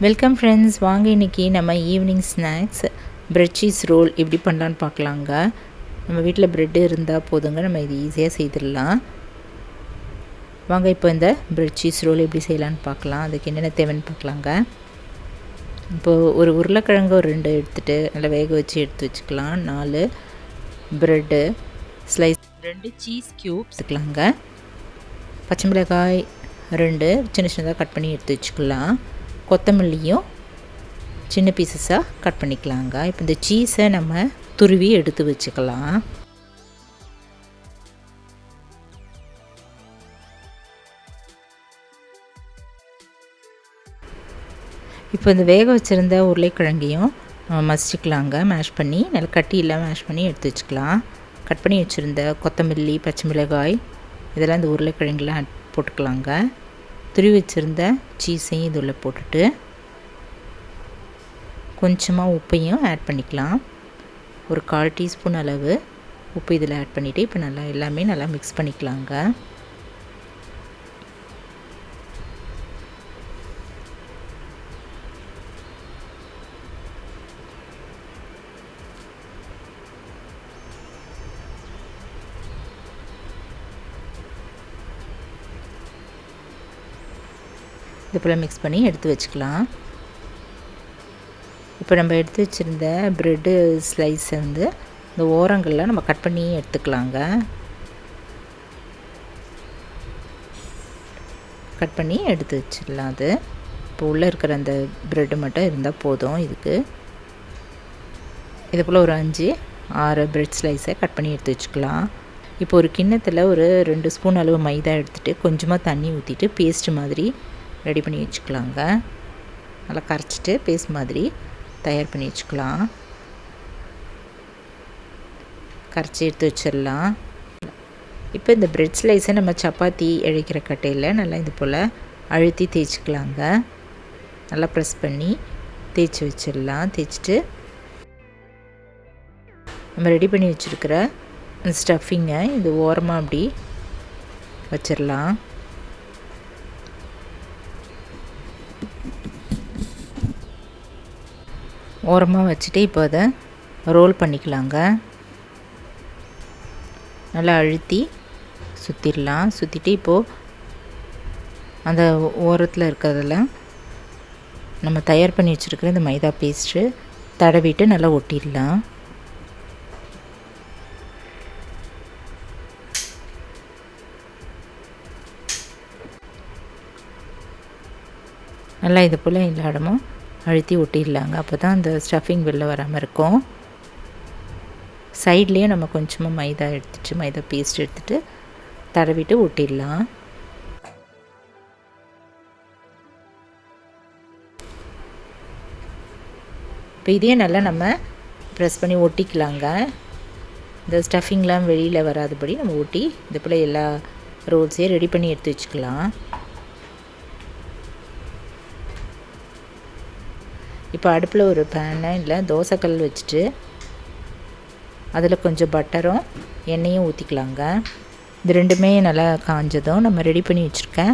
Welcome friends, வாங்க இன்றைக்கி நம்ம evening snacks bread cheese roll எப்படி பண்ணலான்னு பார்க்கலாங்க. நம்ம வீட்டில் ப்ரெட்டு இருந்தால் போதுங்க, நம்ம இது ஈஸியாக செய்திடலாம். வாங்க இப்போ இந்த பிரெட் சீஸ் ரோல் எப்படி செய்யலான்னு பார்க்கலாம். அதுக்கு என்னென்ன தேவைன்னு பார்க்கலாங்க. இப்போது ஒரு உருளைக்கிழங்கு ஒரு 2 எடுத்துகிட்டு நல்லா வேக வச்சு எடுத்து வச்சுக்கலாம். 4 ப்ரெட்டு ஸ்லைஸ், 2 சீஸ் க்யூப்ஸ் எடுத்துக்கலாங்க. பச்சை மிளகாய் 2 சின்ன சின்னதாக கட் பண்ணி எடுத்து வச்சுக்கலாம். கொத்தமல்லியும் சின்ன பீசஸாக கட் பண்ணிக்கலாங்க. இப்போ இந்த சீஸை நம்ம துருவி எடுத்து வச்சுக்கலாம். இப்போ இந்த வேக வச்சுருந்த உருளைக்கிழங்கையும் மசிச்சுக்கலாங்க. மேஷ் பண்ணி நல்லா கட்டியெல்லாம் மேஷ் பண்ணி எடுத்து வச்சுக்கலாம். கட் பண்ணி வச்சுருந்த கொத்தமல்லி, பச்சை மிளகாய் இதெல்லாம் இந்த உருளைக்கிழங்குலாம் போட்டுக்கலாங்க. துருவி வச்சுருந்த சீஸையும் இதில் போட்டுட்டு கொஞ்சமாக உப்பையும் ஆட் பண்ணிக்கலாம். ஒரு 1/4 டீஸ்பூன் அளவு உப்பு இதில் ஆட் பண்ணிவிட்டு இப்போ நல்லா எல்லாமே நல்லா மிக்ஸ் பண்ணிக்கலாங்க. இது போல் மிக்ஸ் பண்ணி எடுத்து வச்சுக்கலாம். இப்போ நம்ம எடுத்து வச்சுருந்த ப்ரெட்டு ஸ்லைஸை வந்து இந்த ஓரங்களில் நம்ம கட் பண்ணி எடுத்துக்கலாங்க. கட் பண்ணி எடுத்து வச்சிடலாம். அது இப்போ உள்ளே இருக்கிற அந்த ப்ரெட்டு மட்டும் இருந்தால் போதும். இதுக்கு இது போல் ஒரு 5-6 ப்ரெட் ஸ்லைஸை கட் பண்ணி எடுத்து வச்சுக்கலாம். இப்போ ஒரு கிண்ணத்தில் ஒரு 2 ஸ்பூன் அளவு மைதா எடுத்துகிட்டு கொஞ்சமாக தண்ணி ஊற்றிட்டு பேஸ்ட்டு மாதிரி ரெடி பண்ணி வச்சுக்கலாங்க. நல்லா கரைச்சிட்டு பேஸ்ட் மாதிரி தயார் பண்ணி வச்சுக்கலாம். கரைச்சி எடுத்து வச்சிடலாம். இப்போ இந்த ப்ரெட் ஸ்லைஸை நம்ம சப்பாத்தி இழைக்கிற கட்டையில் நல்லா இது போல் அழுத்தி தேய்ச்சிக்கலாங்க. நல்லா ப்ரெஸ் பண்ணி தேய்ச்சி வச்சிடலாம். தேய்ச்சிட்டு நம்ம ரெடி பண்ணி வச்சுருக்கிற அந்த ஸ்டஃபிங்கை இது ஓரமாக அப்படி வச்சிடலாம். ஓரமாக வச்சுட்டு இப்போ அதை ரோல் பண்ணிக்கலாங்க. நல்லா அழுத்தி சுற்றிடலாம். சுற்றிட்டு இப்போது அந்த ஓரத்தில் இருக்கிறதெல்லாம் நம்ம தயார் பண்ணி வச்சுருக்கிற இந்த மைதா பேஸ்ட்டு தடவிட்டு நல்லா ஒட்டிடலாம். நல்லா இது போல் எல்லா இடமும் அழுத்தி ஒட்டிடலாங்க. அப்போ தான் அந்த ஸ்டஃபிங் வெளில வராமல் இருக்கும். சைட்லேயே நம்ம கொஞ்சமாக மைதா பேஸ்ட் எடுத்துகிட்டு தடவிட்டு ஒட்டிடலாம். இப்போ இதே நல்லா நம்ம ப்ரெஸ் பண்ணி ஒட்டிக்கலாங்க. இந்த ஸ்டஃபிங்லாம் வெளியில் வராதபடி நம்ம ஒட்டி இது போல் எல்லா ரோல்ஸையும் ரெடி பண்ணி எடுத்து வச்சுக்கலாம். இப்போ அடுப்பில் ஒரு பேனை இல்லை தோசைக்கல் வச்சுட்டு அதில் கொஞ்சம் பட்டரும் எண்ணெயும் ஊற்றிக்கலாங்க. இது ரெண்டுமே நல்லா காஞ்சதும் நம்ம ரெடி பண்ணி வச்சுருக்கேன்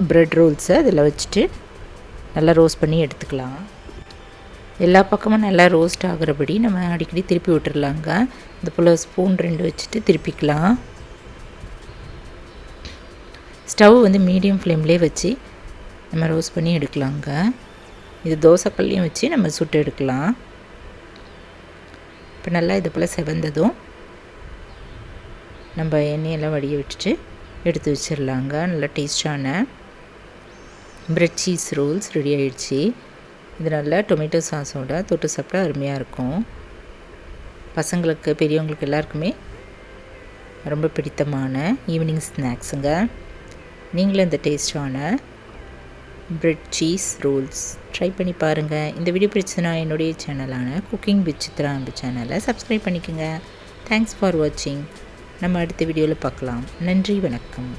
ப்ரெட் ரோல்ஸை அதில் வச்சுட்டு நல்லா ரோஸ்ட் பண்ணி எடுத்துக்கலாம். எல்லா பக்கமும் நல்லா ரோஸ்ட் ஆகிறபடி நம்ம அடிக்கடி திருப்பி விட்டுடலாங்க. இது போல் ஸ்பூன் 2 வச்சுட்டு திருப்பிக்கலாம். ஸ்டவ் வந்து மீடியம் ஃப்ளேம்லேயே வச்சு நம்ம ரோஸ்ட் பண்ணி எடுக்கலாங்க. இது தோசைக்கல்லையும் வச்சு நம்ம சுட்டு எடுக்கலாம். இப்போ நல்லா இது போல் செவந்ததும் நம்ம எண்ணெயெல்லாம் வடிய விட்டுட்டு எடுத்து வச்சிடலாங்க. நல்லா டேஸ்டான பிரெட் சீஸ் ரோல்ஸ் ரெடி ஆகிடுச்சு. இது நல்லா டொமேட்டோ சாஸோட தொட்டு சாப்பிட்டா அருமையாக இருக்கும். பசங்களுக்கு பெரியவங்களுக்கு எல்லாருக்குமே ரொம்ப பிடித்தமான ஈவினிங் ஸ்நாக்ஸுங்க. நீங்களும் இந்த டேஸ்டான பிரெட் சீஸ் ரோல்ஸ் ட்ரை பண்ணி பாருங்கள். இந்த வீடியோ பிடிச்சதுன்னா என்னுடைய சேனலான குக்கிங் வித் சித்ரா அன்பு சேனலை சப்ஸ்கிரைப் பண்ணிக்கோங்க. தேங்க்ஸ் ஃபார் வாட்சிங். நம்ம அடுத்த வீடியோவில் பார்க்கலாம். நன்றி, வணக்கம்.